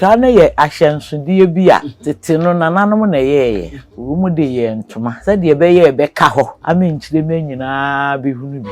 Saa na ye ahyensude bi a tete no nananom na ye wo mu de ye ntoma sa de be ye be ka ho amenkyire me nyina be hunu bi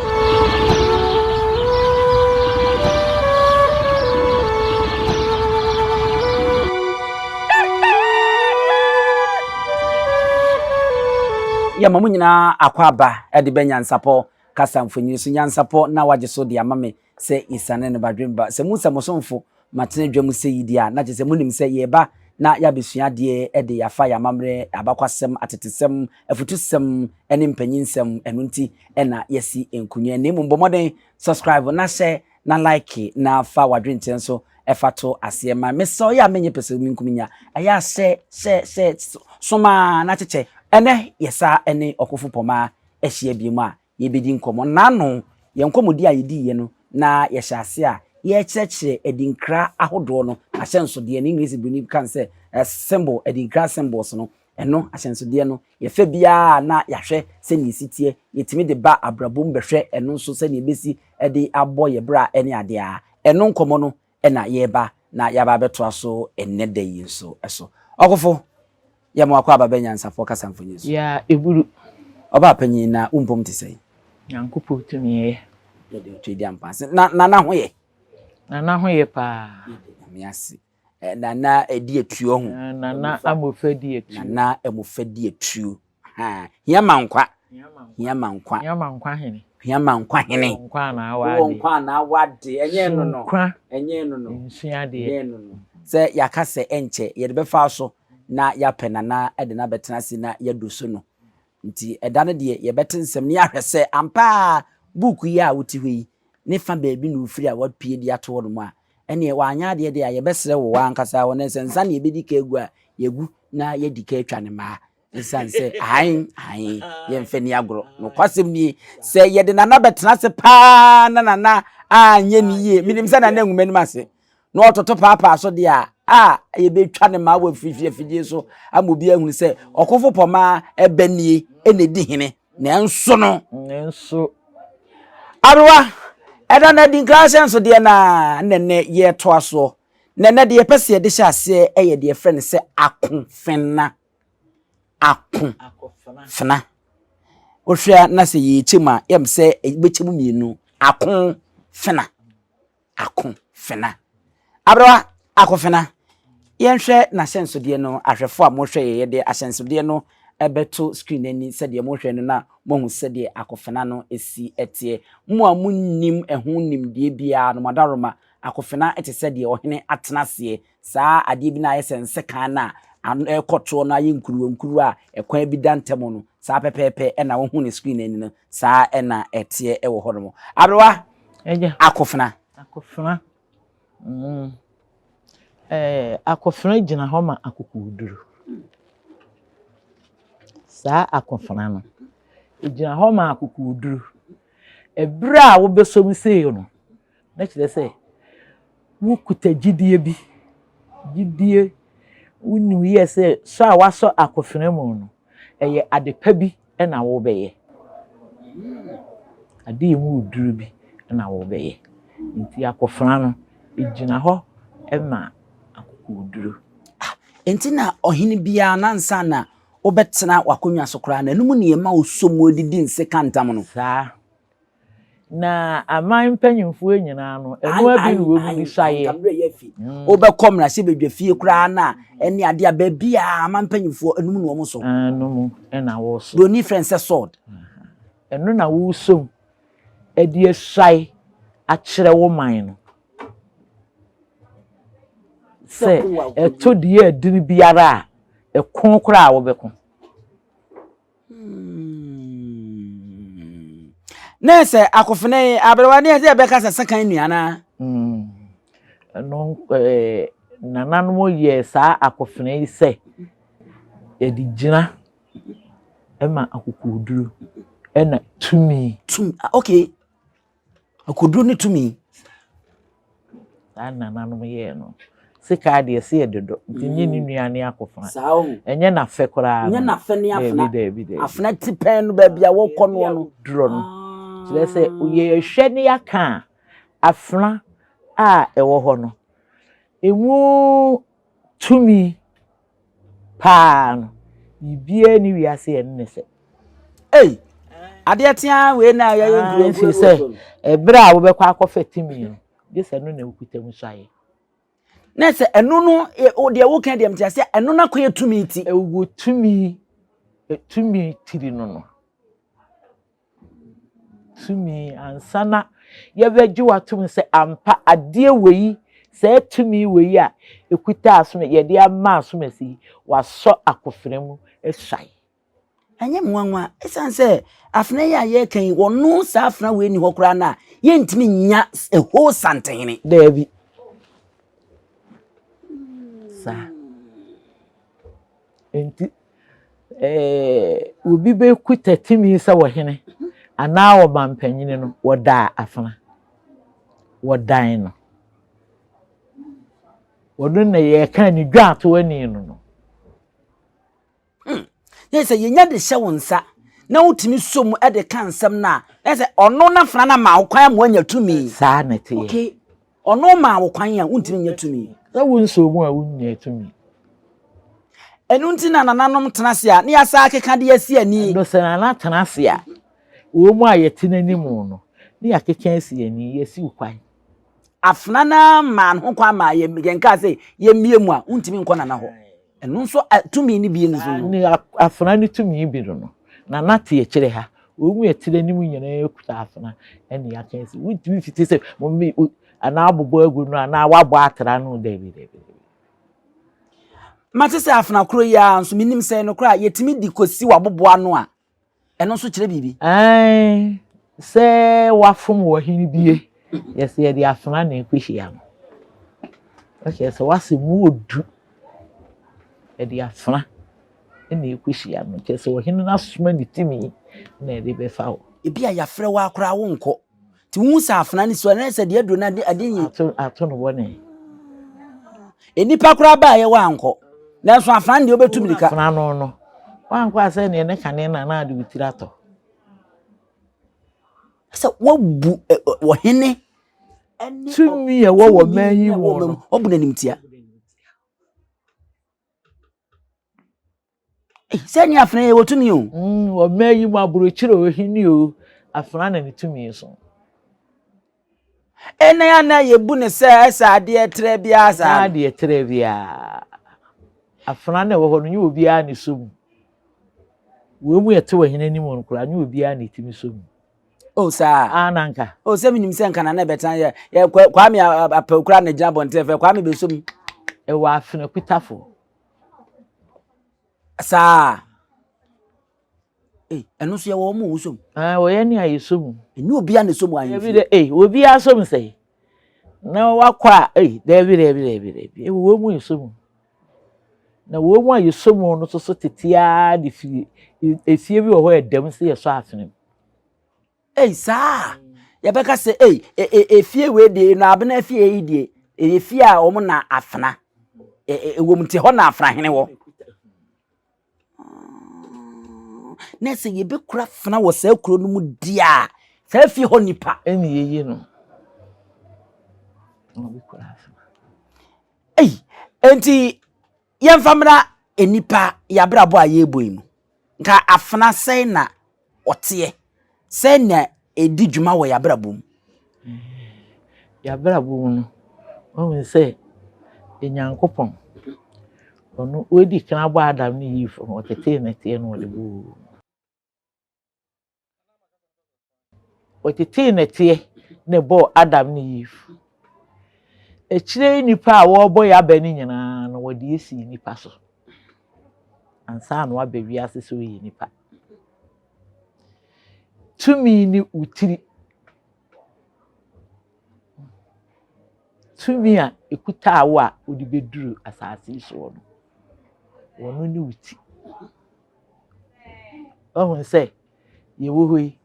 ya mamu nyina akwaba e de NYANSAPO kasa mfonyi so NYANSAPO na waje so de amame se isane ne badwemba se musa mosomfo matene dwam se yidi a na je se munim se yeba na ya besua de e de yafa ya mamre abakwasem atetesem afutusem ene mpanyinsem enunti e na yesi enkunye ne mbomoden subscribe na share na like na fa wadwenten so e fato asema me so ya menye pese minkuminya aya se soma na cheche ene yesa ene okofo poma ehia biemu a yebedi nkomo nano ye nkomodi a yedi ye no na ye hyase a ye kyekye edinkra ahodo no ahyenso de ne English buni kan se symbol edinkra symbols no eno ahyenso de no ye fa bia na yahwe se ni sitie yetimi de ba abrabom behwe eno nso se ne besi de abo ye bra ene ade a eno nkomo no ena ye ba na yaba beto aso enne de yi so eso okofo ya mo akwa baba NYANSAPO kasa mfonyi so ya eburu oba panyin na umpom te sei nyankopo tumi ye de twedi ampas na ho ye na ho ye pa miasi na edi etuo ho na amofadi etuo na emofadi etuo ha hia mankwa hene hia mankwa hene nkwa na awade enye no nsua de enye no se yakase enche ye de befa so na ya penana ede na betena si na ya doso no nti eda ne de ye betensem ne ahwese ampa book yi a wuti hwi ne fa baabi no ufiri a wapie di ato no mu a ene wanya de de a ye besere wo wankasa wo ne sensa ne yebedi ka egu a yegu na yedi ka atwa ne ma nsanse ayin ye mfe ni agro no kwasem ni se ye de nana betena se pa na anye ni ye minim se na nwuma ni mase no ototo papa so de a ye betwa ne ma wa fifie so amobi ahunu se okofo poma ebanie enedi hene na enso arwa eda na di class so de na nene ye to aso nene de pese de hyase eye de friend se Akofena Akofena ohwea na se ye chima yem se ebechemu mienu Akofena arwa Akofena yenhwe na hyensode no ahwefo a mo hwe ye de ahyensode no ebeto screen ani se de mo hwe no na mo hu se de Akofena no esi etie mo a munnim eho nimde bia no madaroma Akofena ete se de ohene atenase saa ade bi na yesense kan na ekoto no aye nkuru a ekwan bi dantem no saa pepepe e na wo hu ne screen ani no saa e na etie e wo hono abrewa eja Akofena Akofena gina ho ma akokuduru saa Akofena no gina ho ma akokuduru ebra wo besom sei no na kire se wo kuta gidie unu ye se so a waso Akofena mu no eye adepa bi na wo beye ade mu uduru bi na wo beye nti Akofena no gina ho ema akokuduru enti na ohini bia na nsa na obetena wakonwa sokra na numu ne ma osomo odidi nse kantam no saa na aman panyimfo nyina no enu abi no wo bi saye obekom na se bedwafie kra na ene ade aba bia aman panyimfo enum no mo so numu na wo so do ni friend say sword enu na wo so edi esai a kire wo man no se eto die adini biara ekon kra wo bekon nese Akofena abrewa ne se beka sekan nuana no nana no ye saa Akofena se edi gina ema akokuduru ena tumi okay akokuduru ni tumi nana no ye no sika de se edodo ntinye ni nuane Akofena sao enye na fe kora enye na fe ne afena afena tipen no ba bia wo kɔ no duro no kire se uye hwe ne yaka afena a ewo ho no emu tumi pa no bibia ni wiase en ne se ade tia we na ya nguro se ebra wo be kwa akọfa timi no de se no na okutam so aye na se enu no o de wo kan de mtia se enu na koye tumi ti ewo tumi tiri no tumi ansana ye beji watum se ampa ade weyi se tumi weyi a ekuta aso ye de ama aso masi waso akofena mu esai anye mwanwa esanse afna ya ye kan wonu sa afna we ni hokura na ye ntimi nya eho santene David sa enti obi be kuta timi sa wo hene ana wo bampanyine no woda afna wodan no wodun na ye kan ni dwato wani no yes ye nya de hye wonsa na wotimi som e de kan nsem na yes ono na fana na ma kwan mo anya tumi sa na te okay ono ma wo kwan ya wontimi nya tumi sa wonso mu a wonnya tumi enu nti na nananom tenase a ne yasa akeka de yasi ani no se na tenase a wo mu a yete nanimu no ne yakeka asi ani yasi kwan afna na man ho kwa ma ye nka se ye mie mu a wontimi nkɔ na ho enu nso tumi ni bi nso ni afna ni tumi bi no na nate ye kire ha wo mu yete nanimu nyina ekuta afna ene yaka asi wontimi fiti se mo mi ana abobo agu no ana wabo atra no David matese afna kro ya nso minim se no kra yetimi di kosi waboboa no a eno nso kire bibi se wafom wo hini bie yes ye di afna na ekwihia no okay so wase mu odu e di afna na ekwihia no ke so wo hini na soma ni timi na e de be fa wo ebi a yafre wa akra wo nko ti wu sa afna ni so na se de adu na ade yin ato no woni enipa kra ba ye wa nko na so afna de obetumilika afna no wan kwa se ne kane na ade witirato so wabu wo hene tumi ya wo manyi wo no obuna nimtia seni afna ye wo tumi o wo manyi mu aburochire wo hini o afna na ni tumi so ena ya na ye bu ne se esa ade etre bia sa ade etre bia afna na wo ho no nyi obi a ni so mu wo mu yete wo hene ni mu no kura nyi obi a ni timi so mu o sa ananka o se minim se nka na betan ye kwa me apakura na gina bonte fe kwa me be so mu e wa afna kutafo sa enu so ye wo mu so mu wo ye ni ayi so mu enu obi a ne so mu ayi bi de obi a so mu sei na wakwa David wo mu so mu na wo mu ayi so mu no so tetia de fi efie bi wo ho edam se ye so afna sa ya beka se efie we de na abena efie yi de efie a wo na afna wo mte ho na afna hene wo na se ye be kura fna wo sa kuro no mu dia sa efie ho nipa eni yeyi no be kura afna enti ye mfamra enipa ya brabo a ye boimu nka afna sei na ote sei na edi dwuma wo ya brabo mu ya brabo no o se enyankopon ono odi kan abo Adam ni Eve no tete na tie no le bu o tete na tie ne bo Adam ni Eve echire nipa a wo bo ya ba ni nyina no wodi esi nipa so ansa no aba wi ase so yi nipa tumi ni utiri tumi a ekuta awo a odi beduru asase so no wono ni uti ohun se ye wo hoi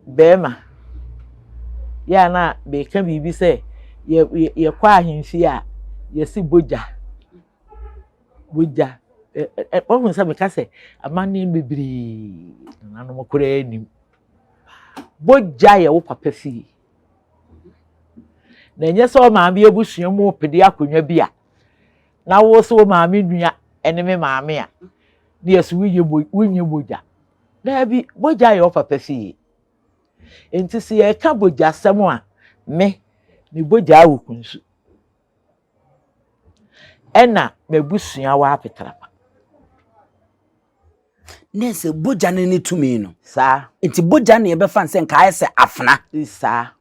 bema ya na be ka bibi se ye kwa ahemfi a ye si boja ohun se me ka se amane bebiri nanu mokora anim boja ye wo papa fi na enye so maame ebusua mu pede akonwa bi a na wo so maame nua ene me maame a na yesu wunye boja na bi boja ye papa fie enti se ye ka boja asem a me ni boja awukunsu ena mebusua wa apetrapa nese boja ne tumi no sa enti boja ne be fan se nka ayese afna sa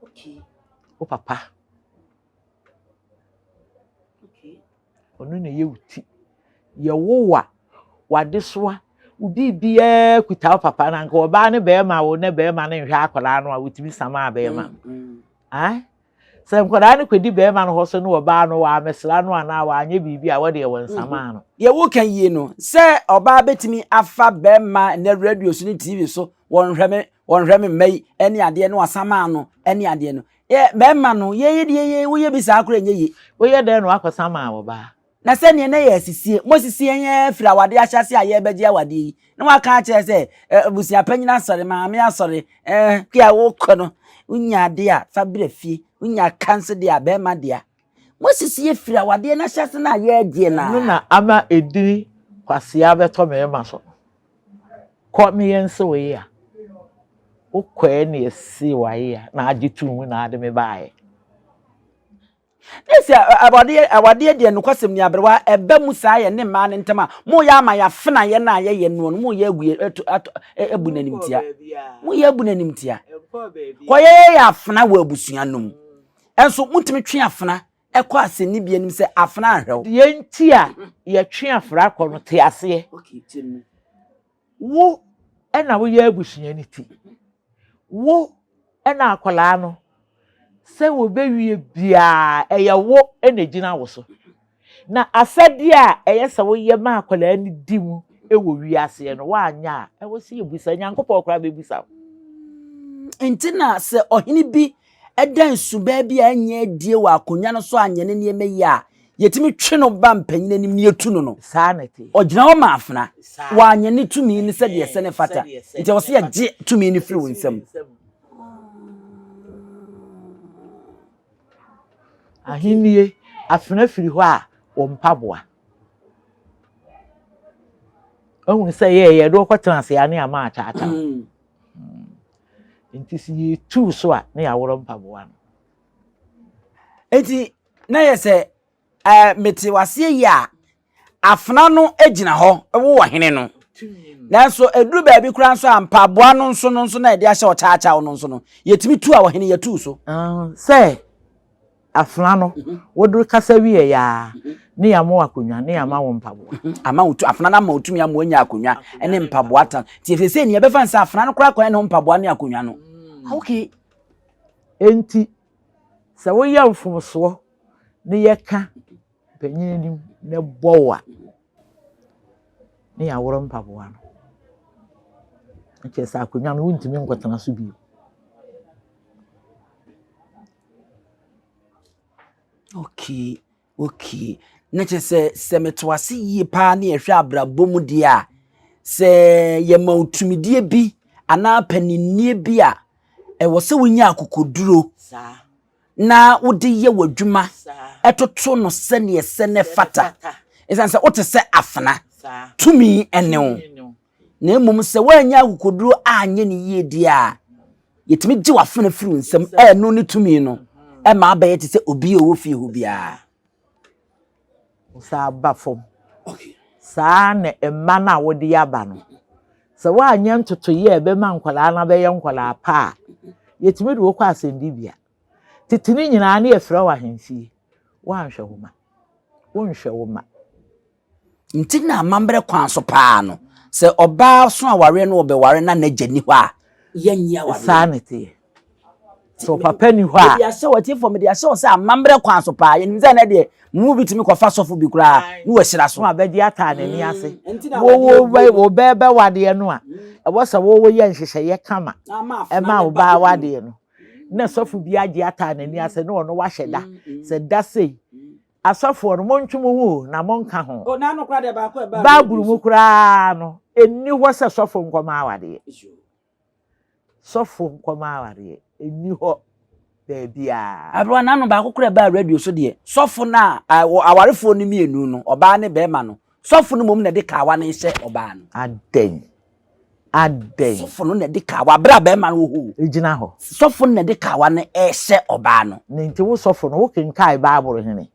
okay o papa okay onu ne ye wuti ye wowa wade soa ubi bia kuta o papa na nka oba ne be ma wo ne be ma ne hwe akola no a wutimi sama be ma ah se nkoda ne kwedi be ma no ho so ne oba no wa mesra no ana wa anye bibi a wode ye won sama no ye wo kan yie no se oba betimi afa be ma ne radio so ne TV so wonhwɛ me mai ene ade no asama no ene ade no ye be ma no ye wo ye bi sa akora nye ye wo ye de no akosama wo ba na se ne na ye sisie mo sisie ye fira wade ahyase a ye beje awade yi na waka kire se busia panyina asore maame asore kia wo kɔ no unya ade a fabra fie unya kanse de a be ma de a mo sisie fira wade na ahyase na ye agye na no na ama edini kwasia beto me ma so ko me yense we ya o kwa na esi wa ya na agitu mu na ade me baaye nesi awade de no kwasem ni abrewa eba musa ye ne ma ne ntama mo ya ama ya fena ye na ye no mo ya agu ebu nanimtia mo ya abu nanimtia ko ye ya fena wa abusua nom enso mutimi twe afena ekọ aseni bia nim se afena ahwew ye nti a ye twe afra kọ no te ase wo ena wo ya abusua ni ti wo ena akola no se wo bewie bia eyewo enegina wo so na asade a eyesa wo ye ma akola ni dimu ewo wiase no wa anya ewo se ebusa nyankopɔ okra bebusa entina se ohini bi edan suba bia anya die wa akonya no so anya ne ne meyi a yetimi twe no ba mpanyin anim ne yetu no sanete ogina wo ma afena wa anya ne tumi ni se de se ne fata nti wo se ye gye tumi ni firi wo nsam ahinie afena firi ho a wo mpaboa ohun se ye do kwotena se ane ama atata nti si ye tu so a na ya woro mpaboa no enti na ye se meti wase ya afena no agina ho wo hene no nanso eduru ba bi kura nso ampaboa no nso na ede ahye ochaacha no nso no yetimi tu a wo hene ye tu so se afena no woduru kasa wie ya ne ya mo akonwa ne ya ma wo mpaboa ama utu afena na ma utumi ya mo anya akonwa ene mpaboa ta ti efese ne ye be fansa afena no kura kwan ne mpaboa ne akonwa no okay enti se wo ya mfumso ne ye ka panyin ne bowa ne ya woro mpaboa no nke sa akonwa no wuntimi nkotena so bi okay neche se metwase yi pa na ehwe abrabom die a se ye ma utumidie bi ana paninnie bi a wo se wonya akokoduro na wode ye wadwuma etoto no se ne se ne fata esan se wote se afena tumi ene na emum se wanya akokoduro anye ne ye die a yetimi gye wafena firi nsam no ne tumi no ma abaye te se obi owo fie hu bia sa ba fom sa na emma na wode yaba no se wa anya ntoto ye be ma nkwala na be ye nkwala pa yetimi de wo kwa asendi bia titini nyina na efra wa henfie wa nhwe homa wo nhwe homa nti na amambre kwan so pa no se oba so aware no obeware na nagyani hɔ a yenya wa sanete so papa ni hɔ a ya se wati for me dia se o se amambre kwan so pa yenim ze na de mu bitimi kofa sofo bi kura ni wahira so ma bedi ata na ni ase wo be wade no a ebo se wo ye nhyehyɛ ye kama e ma wo ba wade no na sofo bi age ata na ni ase no wa hyeda se da sei asofo no montwumu hu na monka ho o na no kura de ba ko e ba buru mu kura no eni ho se sofo nkoma wade sofo nkoma wade eni ho baby abro na no ba kokora ba radio so de sofo na awarefo no mienu no oba ne be ma no sofo no mom na de kawa ne hye oba no aden sofo no na de kawa bra be ma no ho ejina ho sofo na de kawa ne hye oba no ne nti wo sofo no wo kenkai bible hene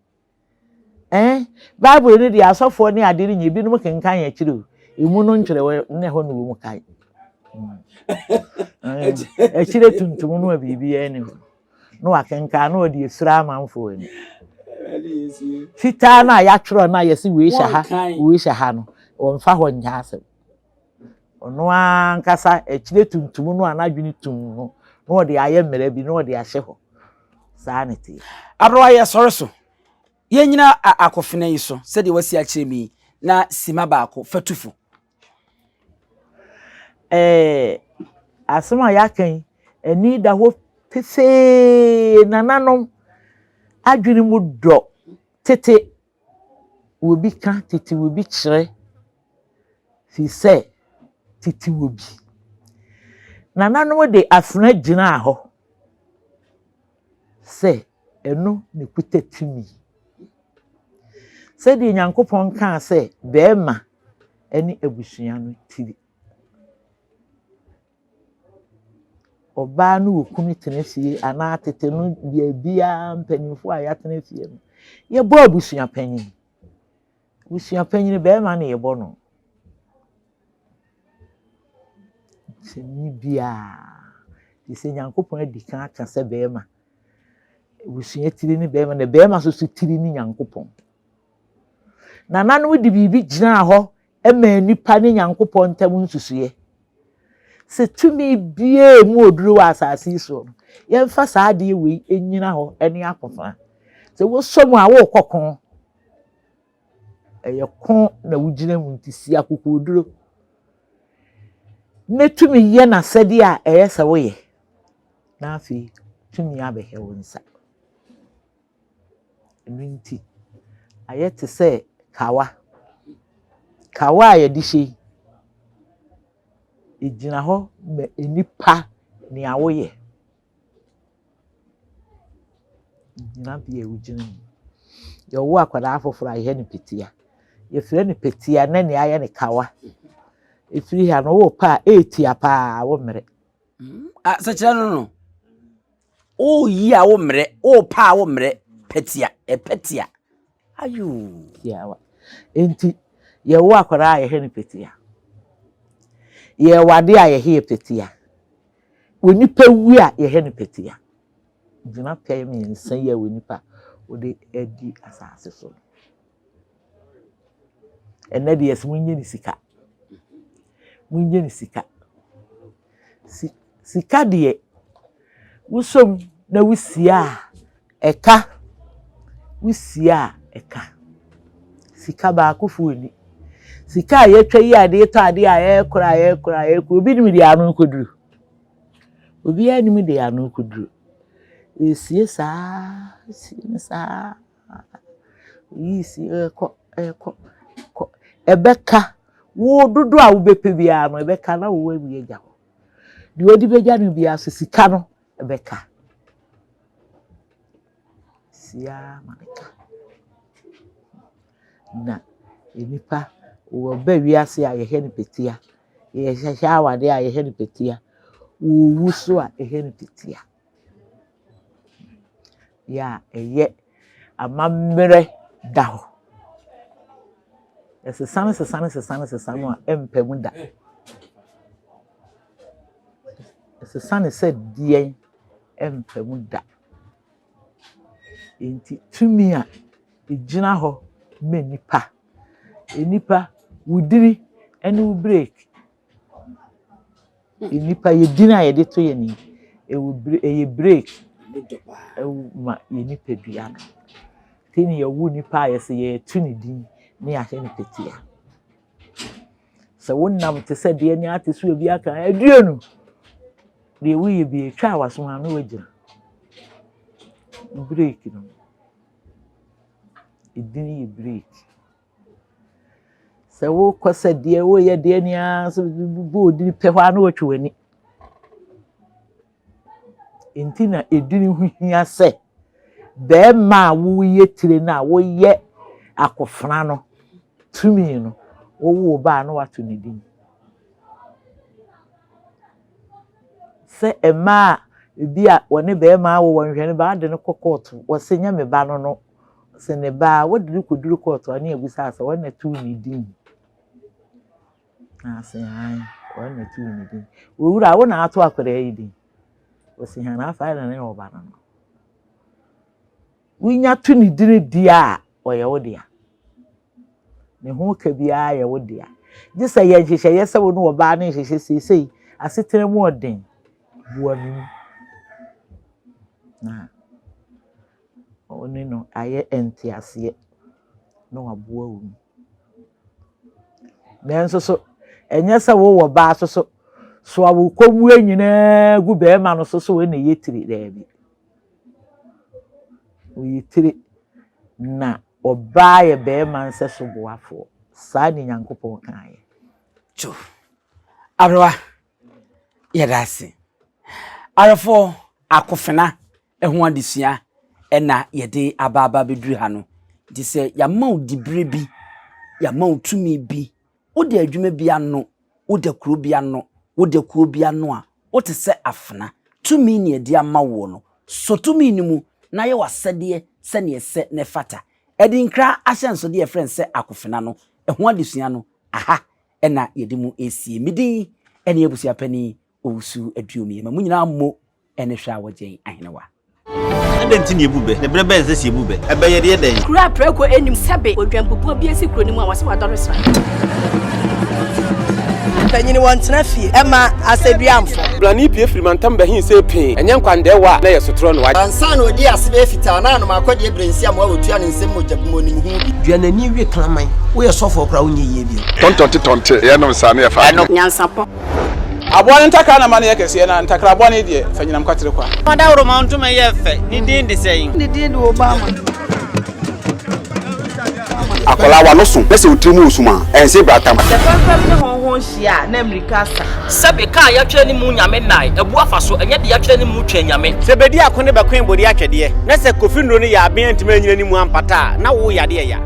bible ni dia sofo ni ade ni bi no kenkan ya kire emu no nkyere ne ho no mu kai kire tuntum no bibi ya ni no akenka no de esura amanfo ni fita na ya tworo na yesi we hya ha no wonfa ho nya asem ono ankasa kire tuntum no anadwini tum no de aye mmere bi no de ahye ho sanity abro aye sore so ye nyina akofena yi so se de wasi akire mi na sima baako fatufu asema yakan eni da ho pefe nananom adwini mu do tete wobi ka tete wobi kire fi se tete wobi nananom de afuna gina ho se eno ne kutatimi se de nyankopon kan se bema eni abusua no tiri oba no okumi tenefie ana tete no bia mpanimfo a ya tenefie no ye bo abusua panyin be ma na ye bo no sini bia dise nyankopon adika aka se be ma abusua tiri ni be ma na be ma so tiri ni nyankopon na nanu di bibi gina ho ema nipa ni nyankopon ntam nsusuye se tumi bie mu oduru wa asase so ye mfa saade we enyina ho ene Akofena se wo somu a wo kokon eye kon na wugina mu ntisi akoko oduro ne tumi ye na sede a eye se wo ye na afi tumi abehe wo nsa nti ayete se kawa ye dishi ejina ho me enipa ni awoye ejina bia ujina ye wo akwada afoforo aye ni petia ye fire ni petia na ni aye ni kawa efiri ha no wo pa etia pa wo mere sa kira no o yi a wo mere o pa wo mere petia petia ayu yawa enti ye wo akwada aye ni petia ye wade a ye he petia wonipa wu a ye he ni petia jina pay me nsan ya wonipa odi edi asase so ene de yes munye ni sika sika de wusom na wusia eka sika ba akufu ni sika ye twa yi ade to ade a ye kura obi ni de anu koduru obi ya ni de anu koduru esie sa yisi ko ebeka wo dodo a wo bepe bia no ebeka na wo awie gya ho de odi beja no bia so sika no ebeka sia maneka na enipa wo ba wiase a ye he ni petia ye hya wade a ye he ni petia wo wuso a ye he ni petia ya eye amamre daho ese sane no empemu da ese sane se die empemu da enti tumi a ejina ho me nipa wudiri ene wo break enipa yedina ye de to ye ni e break ma ye nipa dua no tini ye wu nipa ye se ye tu ni din ni ahye ni petia se wonnam te se de ni ate so obi aka aduonu de wu ye bi etwa waso anu wagina break no edini ye break se wo kwasa de wo ye de ni a so bo di pe hwa na otwe wani Intina edini hu hia se be ma wo ye tire na wo ye Akofena no tumi no wo ba no wato ne din se ema bia woni be ma wo wonhwe ne ba de ne kokoto wo se nya me ba no se ne ba wo de koduru koto ani agusa asa wona tu ne din ase ai wona tu ne din wo wura wo na ato akore yi din wo se ha na fa na ne wo ba no winya tu ne din dia oye wo dia ne ho ka bia ye wo dia gisa ye hihye ye se wo no wo ba ne hihye sei asetene mu odin buami na oni no aye entiase no aboa wu nenso so enye se wo ba so awu komu enyina gu be ma no so we na yetiri da bi o yetiri na oba ye be ma nse so boafo sa ni Nyankopon kan ye cho arwa yedase arafo Akofena eho adesua ena yede ababa beduru ha no di se yama odibire bi yama otumi bi wode adwuma bi ano wode kuro bi ano wode kuo bi ano a wote se afena tumi ne edi ama wo no so tumi ni mu na ye wasede se ne se ne fata edi nkra ahyenso de friend se Akofena no eho adesua no aha ena yede mu esie midi ene ebusua pani owusu aduomi ma munyina mo ene hwa wogyen ahenewa Adenti ni ebube ne brebe ense si ebube ebe ye de den kura preko enim sebe odwampopo bi esi kuro ni mu a wase wadore sra Panyini wantena fie ema aseduamfo blani pie frimantam bahin se pin enye nkwande wa na yesotro no wa ansa na odi asebe fita na no makode ebrensi am wa otua ne nsem mojabmo ni mu bi duanani wi klaman wo ye sofo kra wonye ye bi tontonte ye no nsa na ye fa NYANSAPO abone ntakra na mane yekese na ntakra abone die fanyinam kwatere kwa Mada woro mantum ye fe ni din de seyin ni din do Obama akola wa no so pese otrimu usuma ense bratam the family ne honhon hia na America sa Sabe ka ya twere ni mu nyame nai ebu afaso enye de ya twere ni mu twa nyame sebedi akone bekwen bodi atwede na se kofindro ni ya aben antima nyina ni mu ampata na wo yade ya